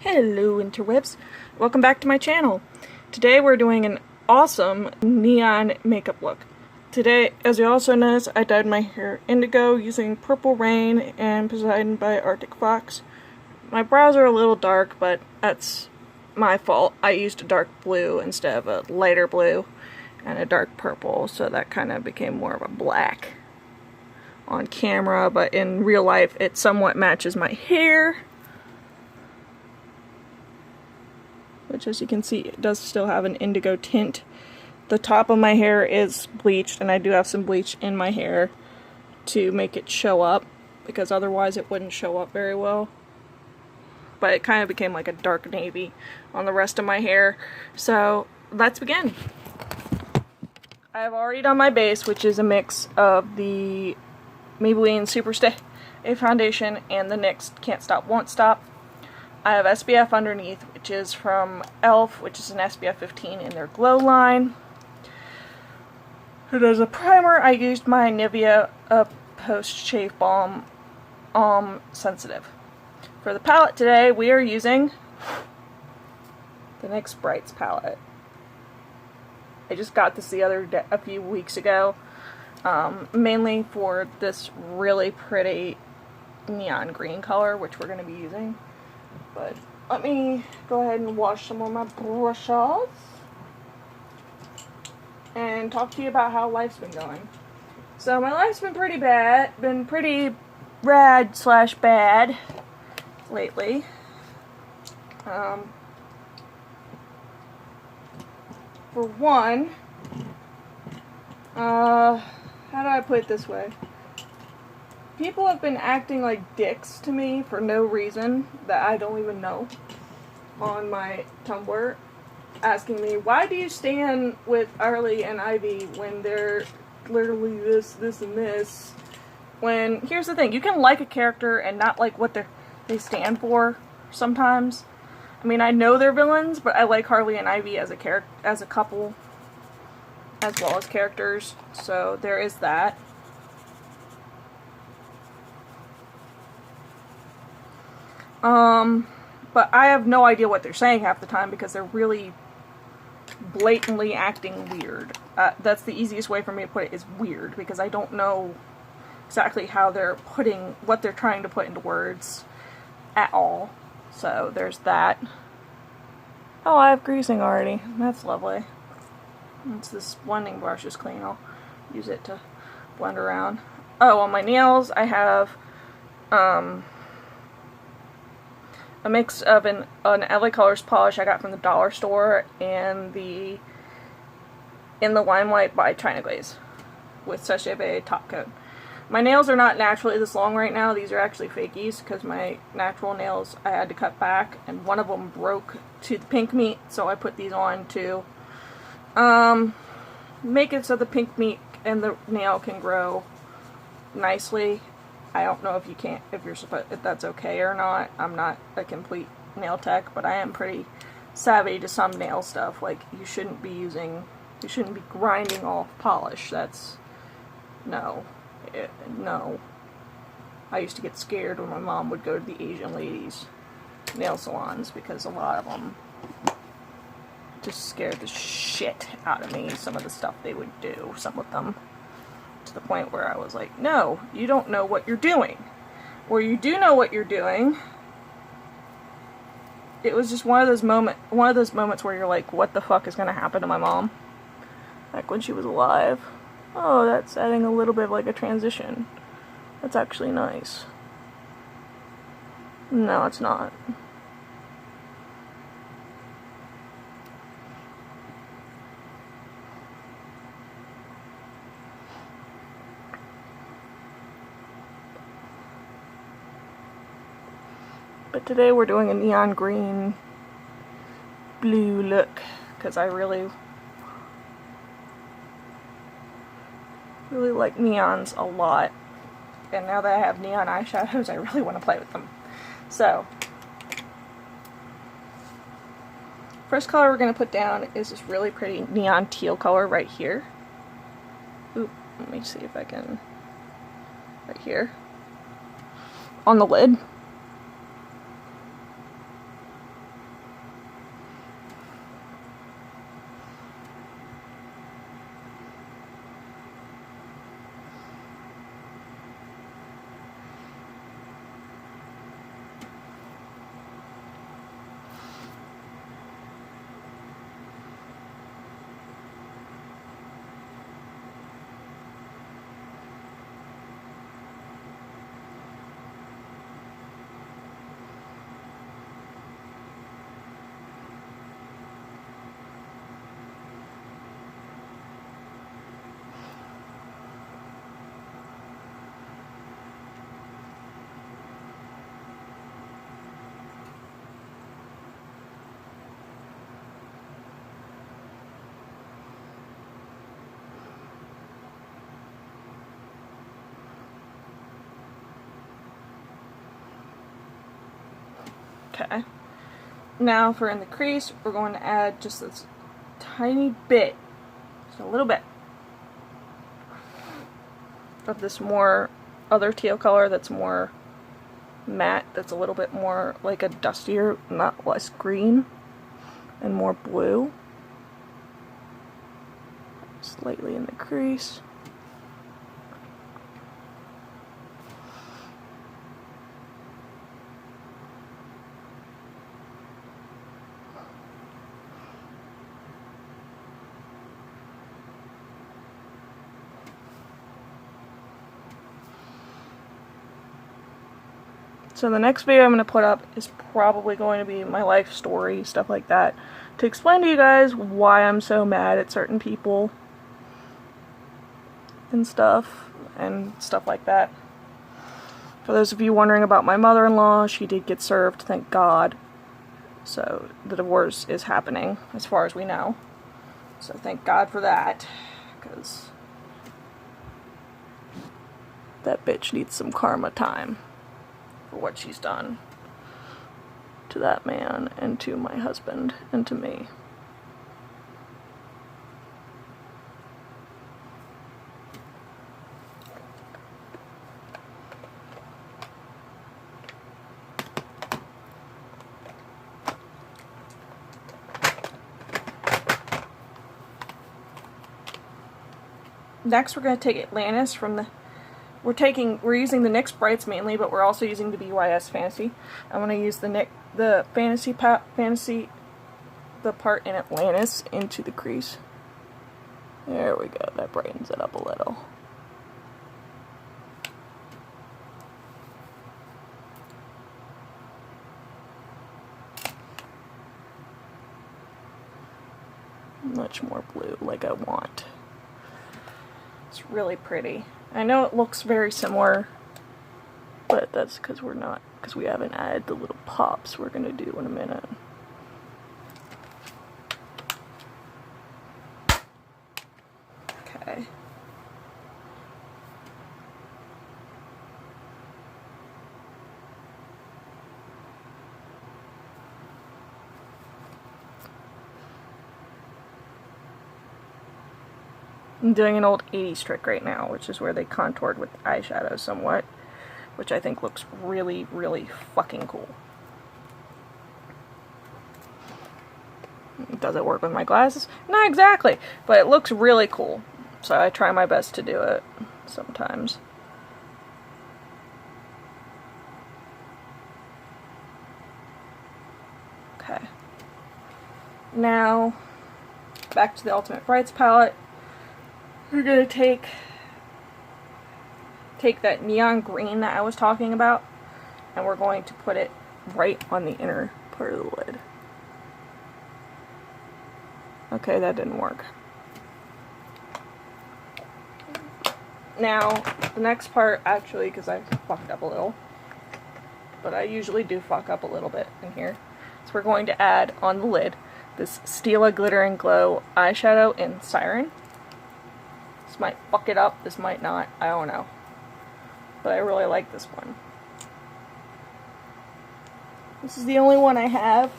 Hello interwebs, welcome back to my channel. Today we're doing an awesome neon makeup look. Today, as you also notice, I dyed my hair indigo using Purple Rain and Poseidon by Arctic Fox. My brows are a little dark, but that's my fault. I used a dark blue instead of a lighter blue and a dark purple, so that kind of became more of a black on camera, but in real life it somewhat matches my hair. Which, as you can see, it does still have an indigo tint. The top of my hair is bleached, and I do have some bleach in my hair to make it show up, because otherwise it wouldn't show up very well. But it kind of became like a dark navy on the rest of my hair. So, let's begin. I've already done my base, which is a mix of the Maybelline Superstay foundation and the NYX Can't Stop Won't Stop. I have SPF underneath, which is from e.l.f., which is an SPF 15 in their Glow line. And as a primer, I used my Nivea Post Shave Balm Sensitive. For the palette today, we are using the NYX Brights palette. I just got this a few weeks ago, mainly for this really pretty neon green color, which we're going to be using. But let me go ahead and wash some of my brushes and talk to you about how life's been going. So my life's been pretty rad slash bad lately. For one, how do I put it this way? People have been acting like dicks to me for no reason that I don't even know on my Tumblr, asking me, why do you stand with Arlie and Ivy when they're literally this, and this? When, here's the thing, you can like a character and not like what they stand for sometimes. I mean, I know they're villains, but I like Harley and Ivy as a couple, as well as characters, so there is that. But I have no idea what they're saying half the time because they're really blatantly acting weird. That's the easiest way for me to put it, is weird, because I don't know exactly how they're what they're trying to put into words at all. So there's that. Oh, I have greasing already. That's lovely. Once this blending brush is clean, I'll use it to blend around. Oh, on my nails, I have, a mix of an LA Colors polish I got from the dollar store and the In the Limelight by China Glaze with Sacheve top coat. My nails are not naturally this long right now. These are actually fakies because my natural nails I had to cut back, and one of them broke to the pink meat, so I put these on to make it so the pink meat and the nail can grow nicely. I don't know if that's okay or not. I'm not a complete nail tech, but I am pretty savvy to some nail stuff. Like, you shouldn't be grinding off polish. No. I used to get scared when my mom would go to the Asian ladies' nail salons because a lot of them just scared the shit out of me. Some of the stuff they would do, some of them. To the point where I was like, no, you don't know what you're doing. Or you do know what you're doing. It was just one of those moments where you're like, what the fuck is gonna happen to my mom? Like when she was alive. Oh, that's adding a little bit of like a transition. That's actually nice. No, it's not. But today we're doing a neon green blue look because I really like neons a lot, and now that I have neon eyeshadows I really want to play with them. So first color we're going to put down is this really pretty neon teal color right here. Oop, let me see if I can, right here on the lid. Okay. Now for in the crease, we're going to add just this tiny bit, just a little bit, of this more other teal color that's more matte, that's a little bit more like a dustier, not less green, and more blue. Slightly in the crease. So the next video I'm going to put up is probably going to be my life story, stuff like that, to explain to you guys why I'm so mad at certain people and stuff like that. For those of you wondering about my mother-in-law, she did get served, thank God. So the divorce is happening, as far as we know. So thank God for that, because that bitch needs some karma time for what she's done to that man and to my husband and to me. Next we're going to take Atlantis from the we're using the NYX Brights mainly, but we're also using the BYS Fantasy. I'm going to use the Fantasy the part in Atlantis into the crease. There we go. That brightens it up a little. Much more blue, like I want. It's really pretty. I know it looks very similar, but that's because we haven't added the little pops we're gonna do in a minute. Okay. I'm doing an old 80s trick right now, which is where they contoured with eyeshadow somewhat, which I think looks really, really fucking cool. Does it work with my glasses? Not exactly, but it looks really cool. So I try my best to do it sometimes. Okay. Now, back to the Ultimate Brights palette. We're going to take that neon green that I was talking about, and we're going to put it right on the inner part of the lid. Okay, that didn't work. Now, the next part, actually, because I fucked up a little, but I usually do fuck up a little bit in here, so we're going to add on the lid this Stila Glitter and Glow eyeshadow in Siren. This might fuck it up, this might not, I don't know. But I really like this one. This is the only one I have.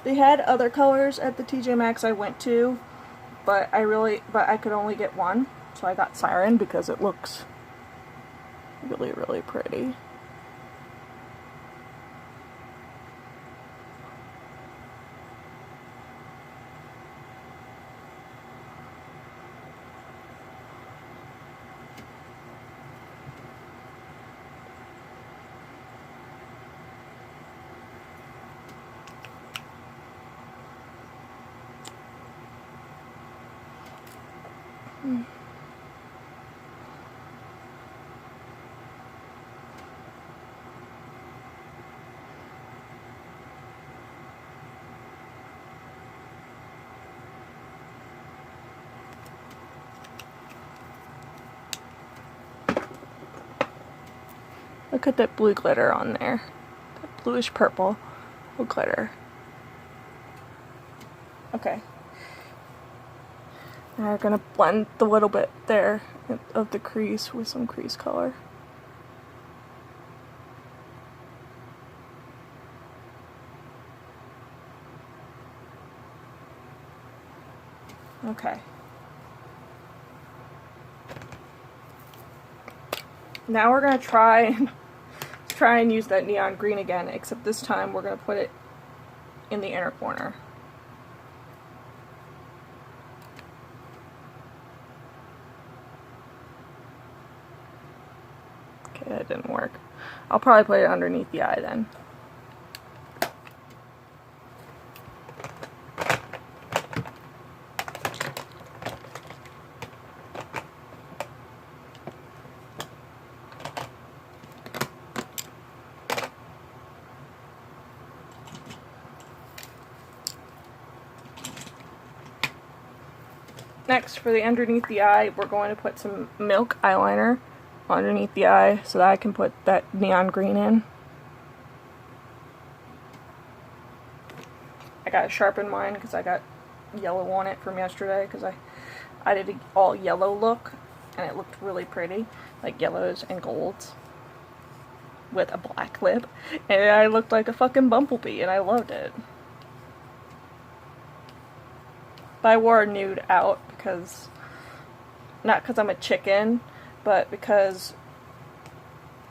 They had other colors at the TJ Maxx I went to, but I could only get one. So I got Siren because it looks really, really pretty. Look at that blue glitter on there. That bluish purple glitter. Okay. Now we're gonna blend the little bit there of the crease with some crease color. Okay. Now we're gonna try and use that neon green again, except this time we're gonna put it in the inner corner. Okay, that didn't work. I'll probably put it underneath the eye then. Next, for the underneath the eye, we're going to put some milk eyeliner underneath the eye so that I can put that neon green in. I gotta sharpen mine because I got yellow on it from yesterday because I did an all yellow look and it looked really pretty, like yellows and golds with a black lip, and I looked like a fucking bumblebee and I loved it. But I wore a nude out because, not because I'm a chicken, but because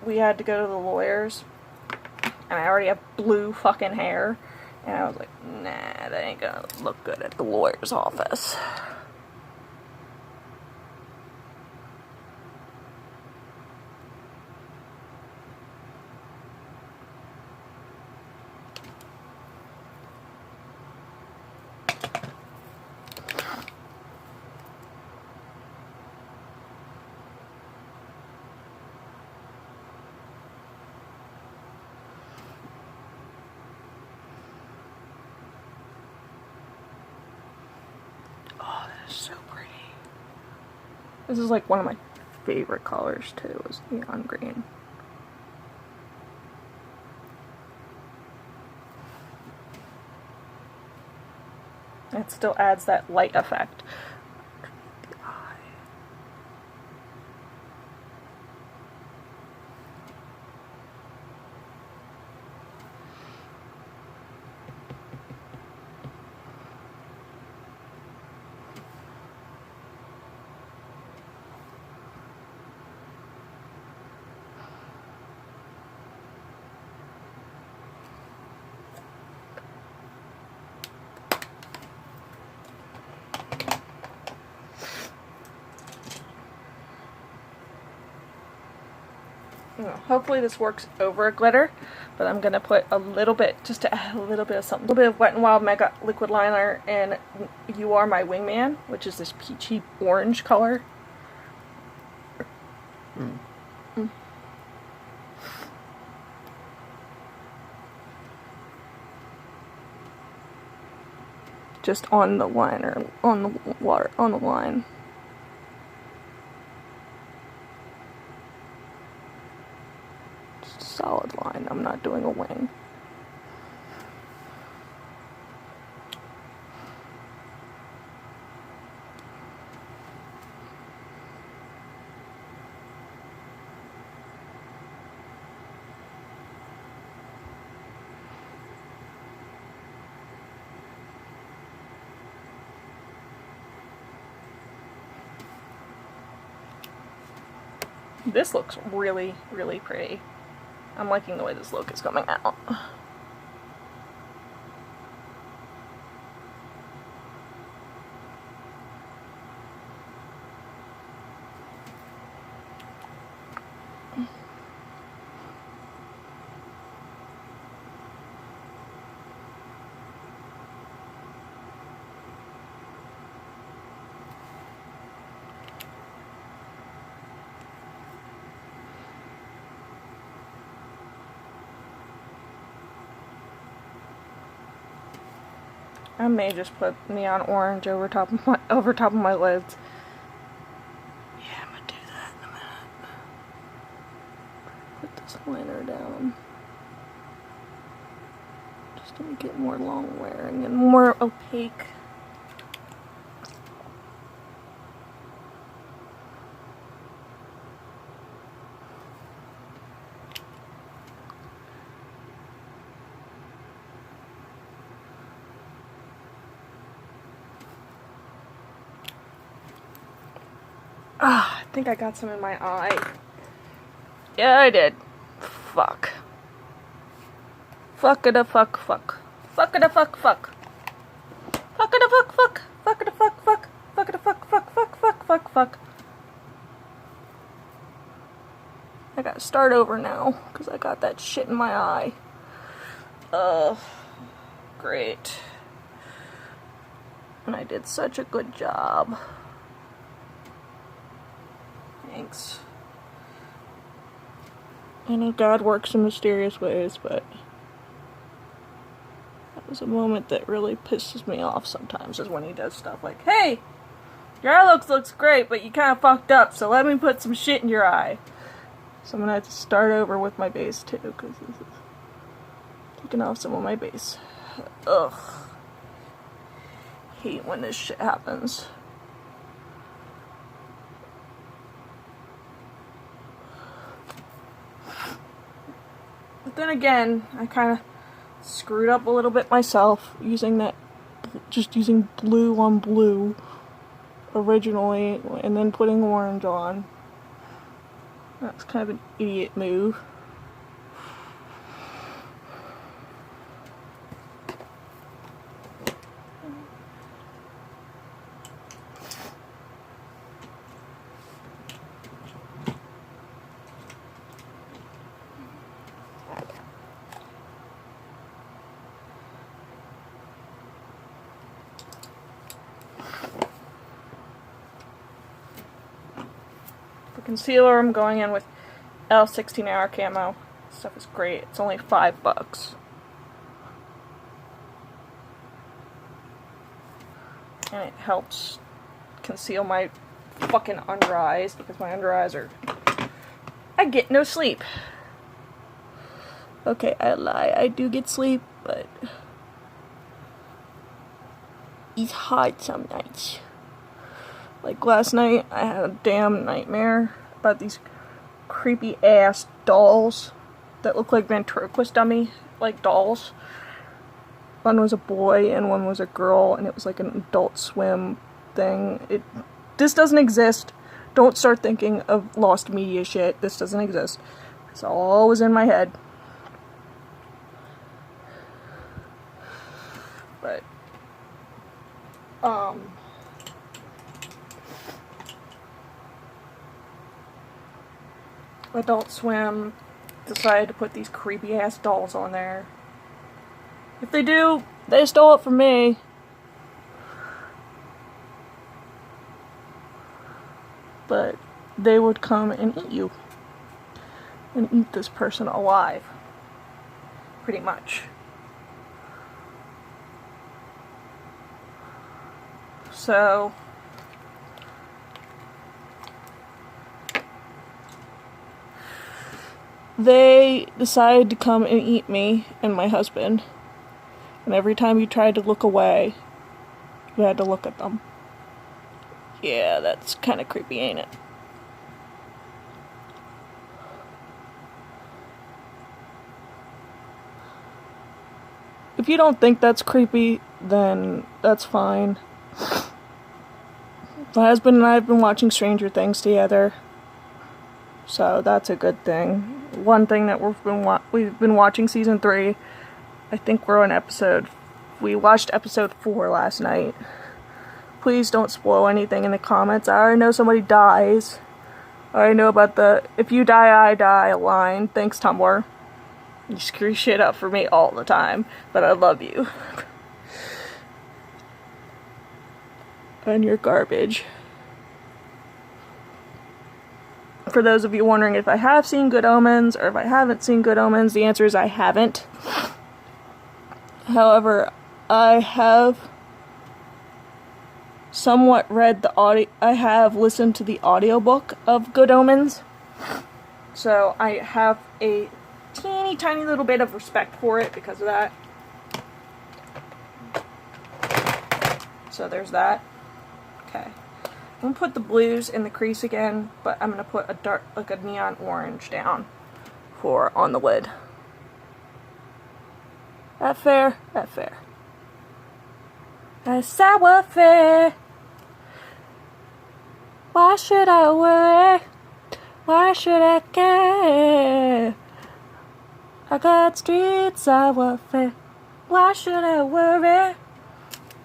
we had to go to the lawyers and I already have blue fucking hair, and I was like, nah, that ain't gonna look good at the lawyer's office. Oh, that is so pretty. This is like one of my favorite colors too, is neon green. It still adds that light effect. Hopefully this works over glitter, but I'm gonna put a little bit, just to add a little bit of something, a little bit of Wet n Wild Mega liquid liner and You Are My Wingman, which is this peachy orange color. Just on the liner, on the water, on the line. Just a solid line. I'm not doing a wing. This looks really, really pretty. I'm liking the way this look is coming out. I may just put neon orange over top of my lids. Yeah, I'm gonna do that in a minute. Put this liner down. Just to make it more long wearing and more opaque. I think I got some in my eye. Yeah, I did. Fuck. Fuck-a-da fuck fuck. Fuck-a-da fuck fuck. Fuck-a-da fuck fuck. Fuck-a-da fuck fuck. Fuck-a-da fuck fuck fuck fuck fuck fuck. I gotta start over now, because I got that shit in my eye. Great. And I did such a good job. Thanks. I know God works in mysterious ways, but that was a moment that really pisses me off sometimes, is when he does stuff like, hey, your eye looks great, but you kind of fucked up, so let me put some shit in your eye. So I'm gonna have to start over with my base too, because this is taking off some of my base. Ugh. Hate when this shit happens. But then again, I kind of screwed up a little bit myself using that, just using blue on blue originally, and then putting orange on. That's kind of an idiot move. For concealer, I'm going in with L16 Hour Camo. This stuff is great. It's only $5. And it helps conceal my fucking under eyes, because my under eyes are... I get no sleep. Okay, I lie. I do get sleep, but it's hard some nights. Like last night, I had a damn nightmare about these creepy ass dolls that look like ventriloquist dummy, like dolls. One was a boy and one was a girl, and it was like an Adult Swim thing. This doesn't exist. Don't start thinking of lost media shit. This doesn't exist. It's all was in my head. But Adult Swim decided to put these creepy ass dolls on there. If they do, they stole it from me. But they would come and eat you. And eat this person alive. Pretty much. So they decided to come and eat me and my husband. And every time you tried to look away, you had to look at them. Yeah, that's kind of creepy, ain't it? If you don't think that's creepy, then that's fine. My husband and I have been watching Stranger Things together, so that's a good thing. One thing that we've been watching season 3. I think we're on we watched episode 4 last night. Please don't spoil anything in the comments. I already know somebody dies. I already know about the "if you die, I die" line. Thanks, Tumblr. You screw shit up for me all the time, but I love you. And you're garbage. For those of you wondering if I have seen Good Omens or if I haven't seen Good Omens, the answer is I haven't. However, I have somewhat read the audio. I have listened to the audiobook of Good Omens. So I have a teeny tiny little bit of respect for it because of that. So there's that. Okay. I'm going to put the blues in the crease again, but I'm going to put a dark, like a neon orange down on the lid. That fair? That fair. That's sour fair. Why should I worry? Why should I care? I got streets I warfare. Why should I worry?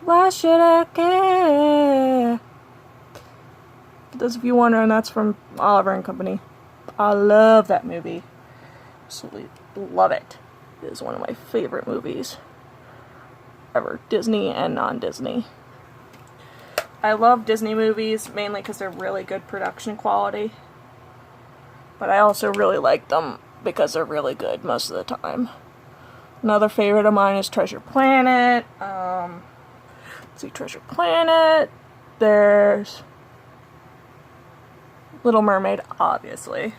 Why should I care? For those of you wondering, that's from Oliver and Company. I love that movie. Absolutely love it. It is one of my favorite movies ever. Disney and non-Disney. I love Disney movies mainly because they're really good production quality. But I also really like them because they're really good most of the time. Another favorite of mine is Treasure Planet. Let's see, Treasure Planet. There's Little Mermaid, obviously.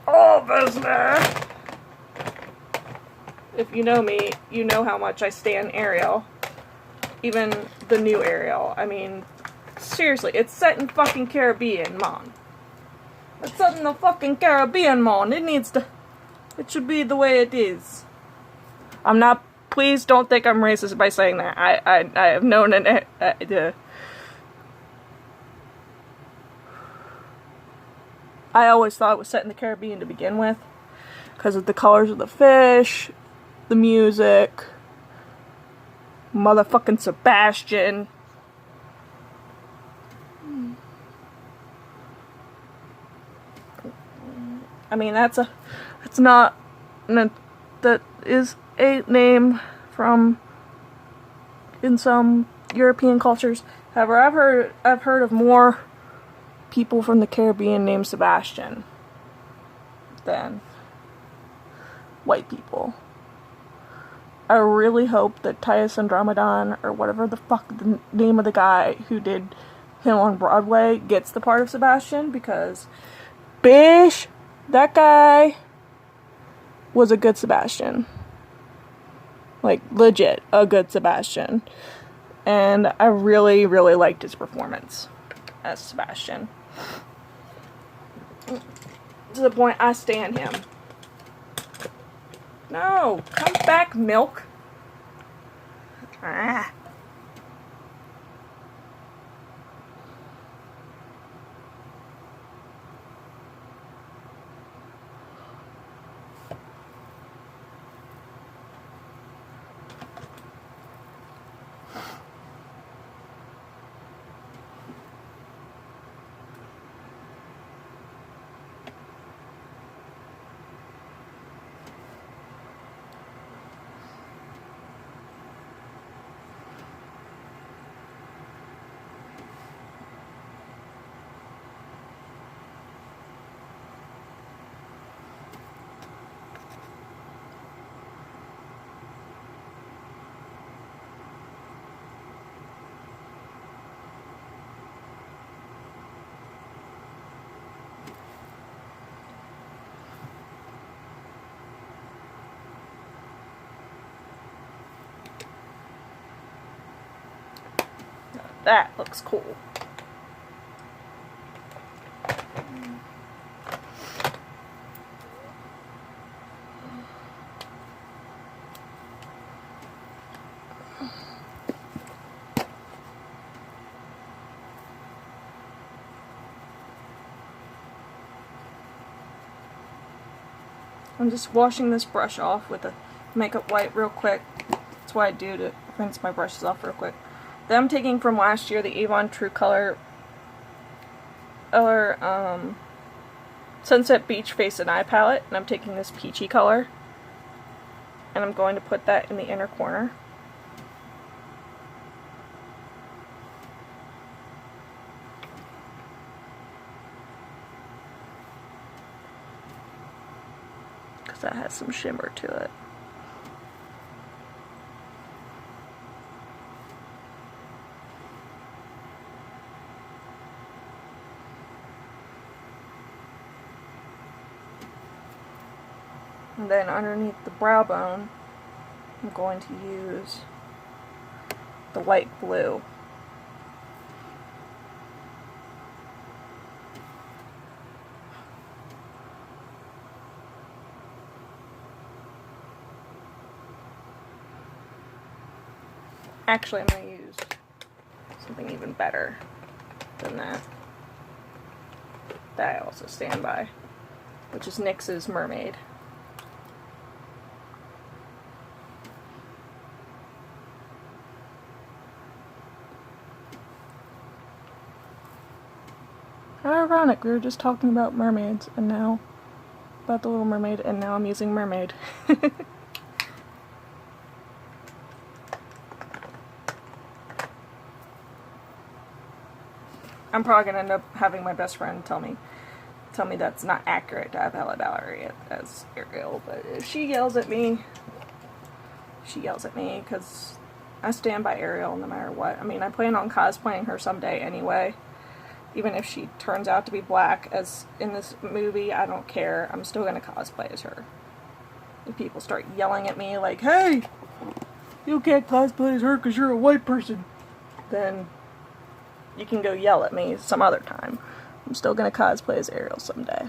Obviously! If you know me, you know how much I stand Ariel. Even the new Ariel. I mean, seriously, it's set in fucking Caribbean, man. It's set in the fucking Caribbean, man. It should be the way it is. I'm not, please don't think I'm racist by saying that. I have known I always thought it was set in the Caribbean to begin with. Because of the colors of the fish, the music, motherfucking Sebastian. I mean, that is a name from, in some European cultures. However, I've heard of more people from the Caribbean named Sebastian than white people. I really hope that Titus Andromedon, or whatever the fuck the name of the guy who did him on Broadway, gets the part of Sebastian, because bish, that guy was a good Sebastian. Like, legit, a good Sebastian. And I really, really liked his performance as Sebastian. To the point I stan him. No, come back, milk. Ah. That looks cool. I'm just washing this brush off with a makeup wipe real quick. That's what I do to rinse my brushes off real quick. Then I'm taking from last year the Avon True Color Sunset Beach Face and Eye Palette, and I'm taking this peachy color, and I'm going to put that in the inner corner. Because that has some shimmer to it. And then underneath the brow bone, I'm going to use the light blue. Actually, I'm going to use something even better than that. that I also stand by, which is NYX's Mermaid. How ironic, we were just talking about mermaids, and now, about the Little Mermaid, and now I'm using Mermaid. I'm probably gonna end up having my best friend tell me that's not accurate to have Halle Valerie as Ariel, but if she yells at me, she yells at me, because I stand by Ariel no matter what. I mean, I plan on cosplaying her someday anyway. Even if she turns out to be black, as in this movie, I don't care. I'm still gonna cosplay as her. If people start yelling at me like, hey, you can't cosplay as her because you're a white person, then you can go yell at me some other time. I'm still gonna cosplay as Ariel someday.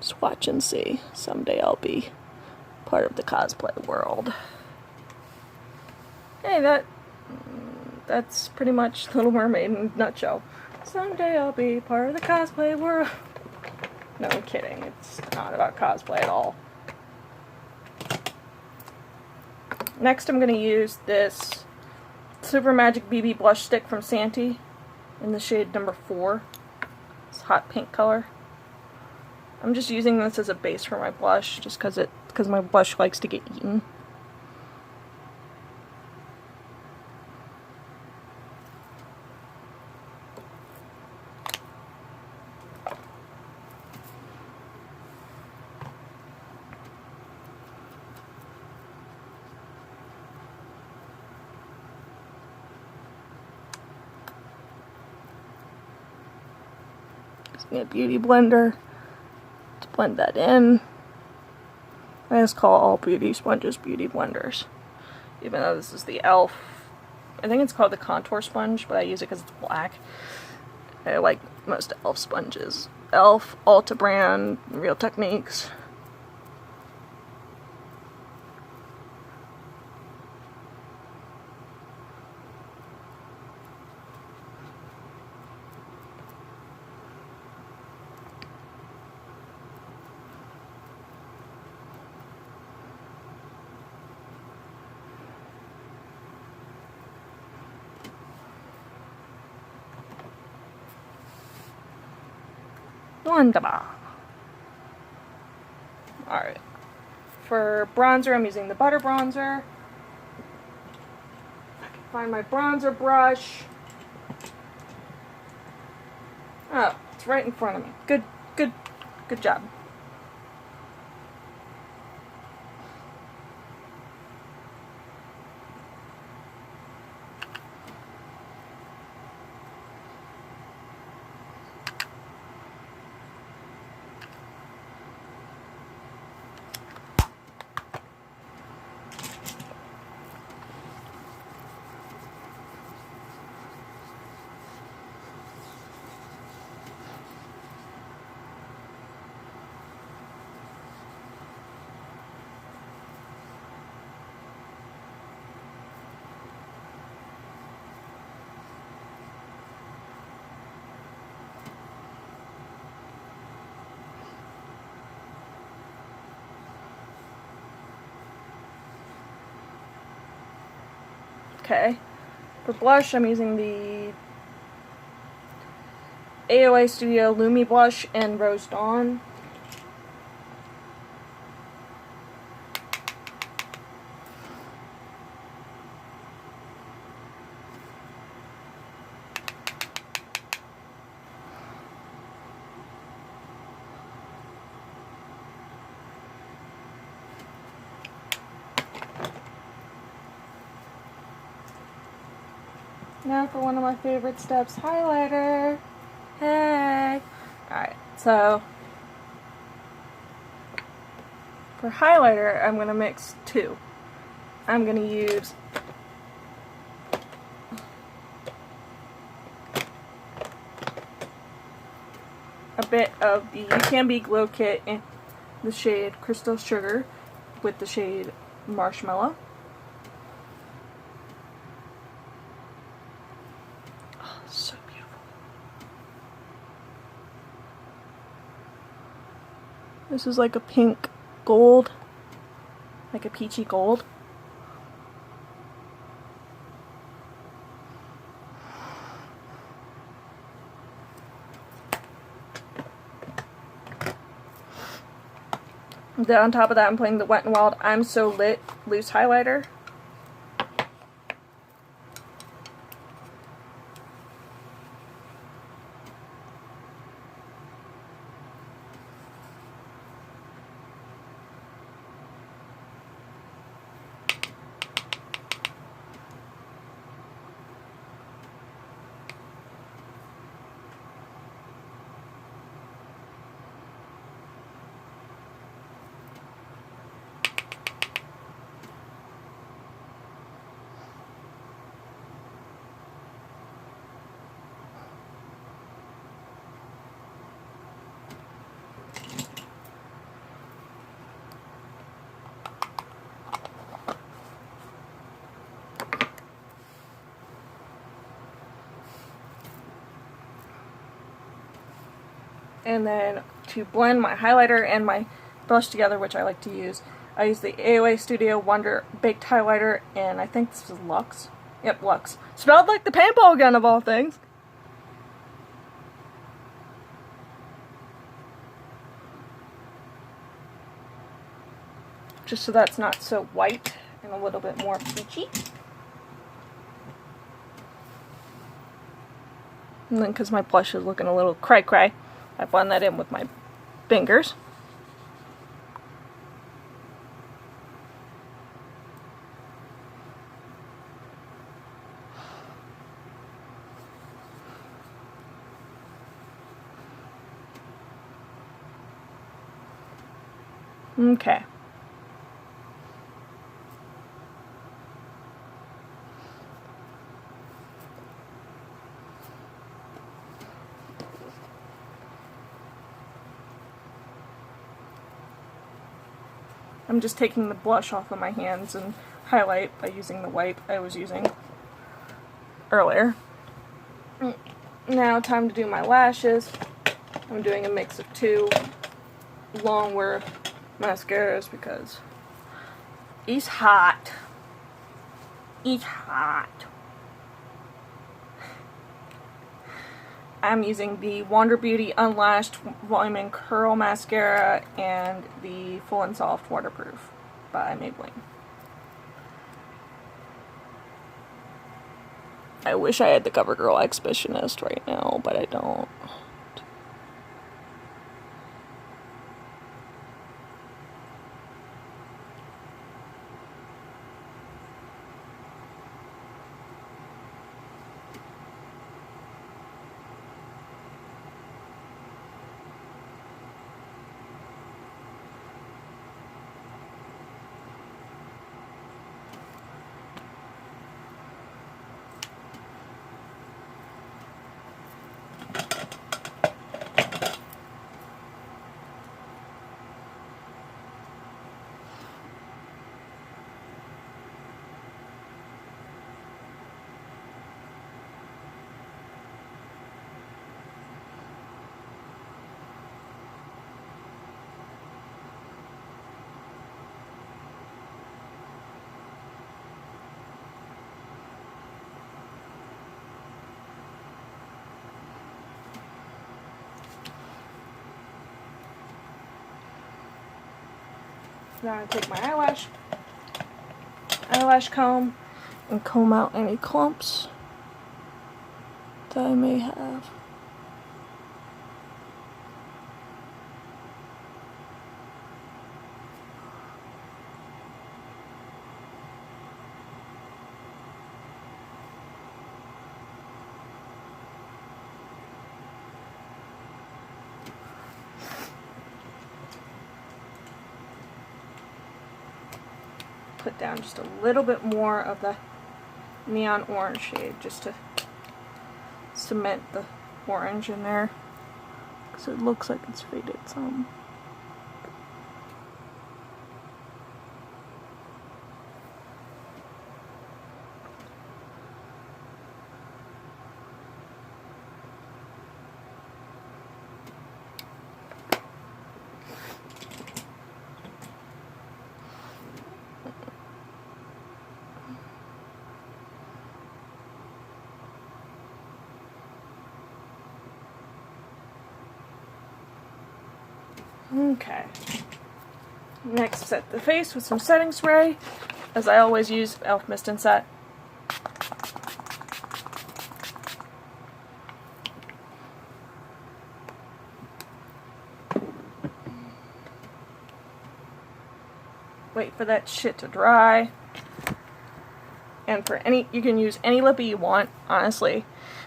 Just watch and see. Someday I'll be part of the cosplay world. Hey, that's pretty much Little Mermaid in a nutshell. Someday I'll be part of the cosplay world. No, I'm kidding. It's not about cosplay at all. Next I'm gonna use this Super Magic BB blush stick from Santee in the shade number 4. It's hot pink color. I'm just using this as a base for my blush, just because my blush likes to get eaten. A beauty blender to blend that in. I just call all beauty sponges beauty blenders, even though this is the e.l.f. I think it's called the contour sponge, but I use it because it's black. I like most e.l.f. sponges. e.l.f., Ulta brand, Real Techniques. Wonderful. Alright. For bronzer, I'm using the Butter Bronzer. I can find my bronzer brush. Oh, it's right in front of me. Good job. Okay. For blush, I'm using the AOA Studio Lumi Blush in Rose Dawn. Now for one of my favorite steps, highlighter. Hey! Alright, so for highlighter, I'm going to mix 2. I'm going to use a bit of the UCAN Glow Kit in the shade Crystal Sugar with the shade Marshmallow. Oh, so beautiful. This is like a pink gold, like a peachy gold. Then on top of that, I'm putting the Wet n Wild I'm So Lit loose highlighter. And then to blend my highlighter and my brush together, which I like to use, I use the AOA Studio Wonder Baked Highlighter, and I think this is Luxe. Yep, Luxe. Smelled like the paintball gun of all things. Just so that's not so white and a little bit more peachy. And then because my blush is looking a little cray-cray, I blend that in with my fingers. Okay. I'm just taking the blush off of my hands and highlight by using the wipe I was using earlier. Now time to do my lashes. I'm doing a mix of two Longwear mascaras because it's hot. It's hot. I'm using the Wander Beauty Unlashed Volume and Curl Mascara and the Full and Soft Waterproof by Maybelline. I wish I had the CoverGirl Exhibitionist right now, but I don't. Now I take my eyelash comb and comb out any clumps that I may have. Put down just a little bit more of the neon orange shade just to cement the orange in there because it looks like it's faded some. Okay. Next, set the face with some setting spray, as I always use e.l.f. Mist and Set. Wait for that shit to dry. And for any, you can use any lippy you want, honestly.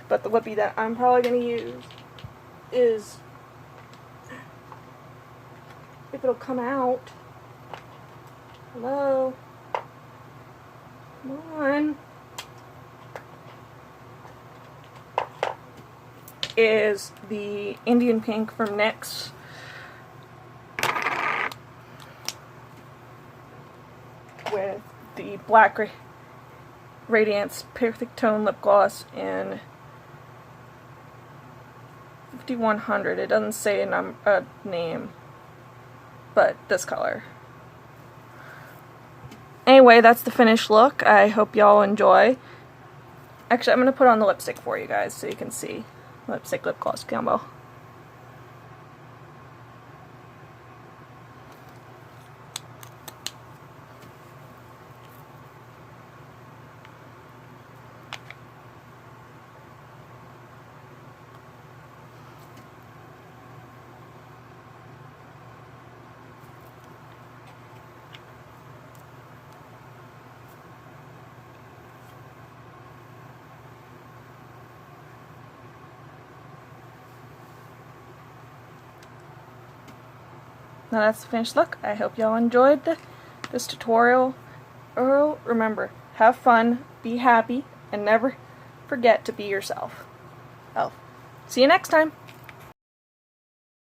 But the lippy that I'm probably going to use is, if it'll come out. Hello? Come on. Is the Indian Pink from NYX. With the Black Radiance Perfect Tone Lip Gloss in 5100. It doesn't say a name, but this color. Anyway, that's the finished look. I hope y'all enjoy. Actually, I'm going to put on the lipstick for you guys so you can see. Lipstick lip gloss combo. Now that's the finished look. I hope y'all enjoyed this tutorial. Oh, remember, have fun, be happy, and never forget to be yourself. Oh, see you next time.